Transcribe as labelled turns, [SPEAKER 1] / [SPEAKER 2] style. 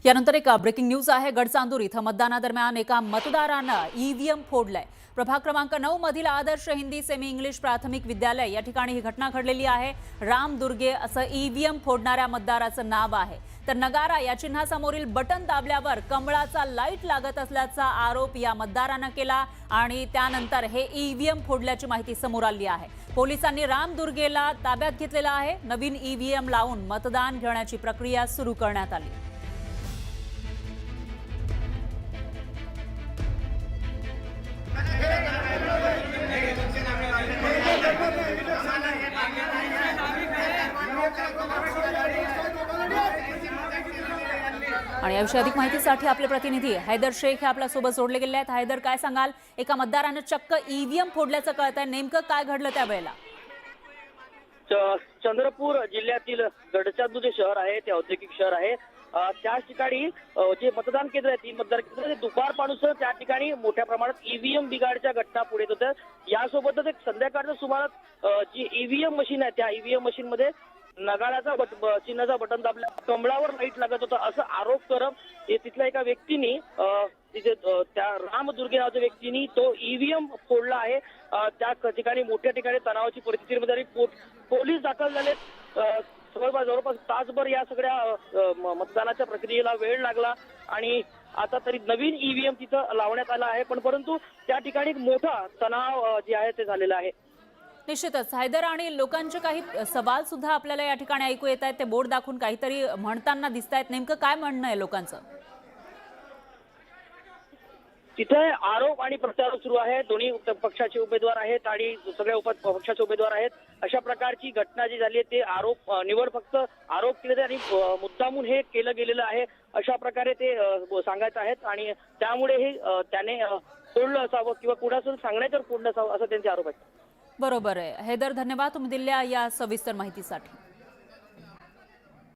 [SPEAKER 1] यानंतर एक breaking news आहे। गडचांदूर इथं मतदानादरम्यान एका मतदारानं ईव्हीएम फोडलंय। प्रभाग क्रमांक 9 मधील आदर्श हिंदी सेमी इंग्लिश प्राथमिक विद्यालय या ठिकाणी ही घटना घडलेली आहे। राम दुर्गे असं ईव्हीएम फोडणाऱ्या मतदाराचं नाव आहे। तर नगारा या चिन्हासमोरील बटन दाबल्यावर कमळाचा लाईट लागत असल्याचा आरोप या मतदारानं केला आणि त्यानंतर हे ईव्हीएम फोडल्याची माहिती समोर आली आहे। पोलिसांनी राम दुर्गेला ताब्यात घेतलेला आहे। नवीन ईव्हीएम लावून मतदान घेण्याची प्रक्रिया सुरू करण्यात आली। आणि याविषयी अधिक माहितीसाठी आपले प्रतिनिधी हैदर शेख हे आपल्या सोबत जोडले गेले आहेत। हैदर, काय सांगाल? एका मतदाराने चक्क ईव्हीएम फोडल्याचं कळतंय, नेमकं काय घडलं त्यावेळेला?
[SPEAKER 2] चंद्रपूर जिल्ह्यातील गडचांदूर जे शहर आहे ते औद्योगिक शहर आहे। त्याच ठिकाणी जे मतदान केंद्र आहे, 3 मतदान केंद्र, दुपारपासून त्या ठिकाणी मोठ्या प्रमाणात ईव्हीएम बिघाडच्या घटना पुढे येत होत्या। यासोबतच एक संध्याकाळच्या सुमारास जी ईव्हीएम मशीन आहे त्या ईव्हीएम मशीन मध्ये नगाराचा चिन्हाचा बटन दाबल्या कमळावर लाईट लागत होता असा आरोप करत तिथल्या एका व्यक्तीने तिथे त्या राम दुर्गे नावाच्या व्यक्तीने तो ईव्हीएम फोडला आहे। त्या ठिकाणी मोठ्या ठिकाणी तणावाची परिस्थिती मध्ये पोलीस दाखल झाले। जवळपास तासभर या सगळ्या मतदानाच्या प्रक्रियेला वेळ लागला आणि आता तरी नवीन ईव्हीएम तिथं लावण्यात आला आहे, परंतु त्या ठिकाणी एक मोठा तणाव जे आहे ते झालेला आहे।
[SPEAKER 1] निश्चितच हैदर, आणि लोकांचे काही सवाल सुद्धा आपल्याला या ठिकाणी ऐकू येत आहेत। ते बोर्ड दाखवून काहीतरी म्हणताना दिसत आहेत, नेमकं काय म्हणणं आहे लोकांचं?
[SPEAKER 2] तिथे आरोप आणि प्रत्यारोप सुरू आहे। दोन्ही पक्षाचे उमेदवार आहेत आणि सगळ्या पक्षाचे उमेदवार आहेत। अशा प्रकारची घटना जी झाली आहे ते आरोप निवड फक्त आरोप केले आणि मुद्दामून हे केलं गेलेलं आहे अशा प्रकारे ते सांगत आहेत आणि त्यामुळे हे त्याने फोडलं असावं किंवा कुणाचं सांगण्याचं फोडलं असावं असं त्यांचे आरोप आहेत।
[SPEAKER 1] बरोबर आहे हैदर, धन्यवाद तुम्ही दिलेल्या या सविस्तर माहितीसाठी।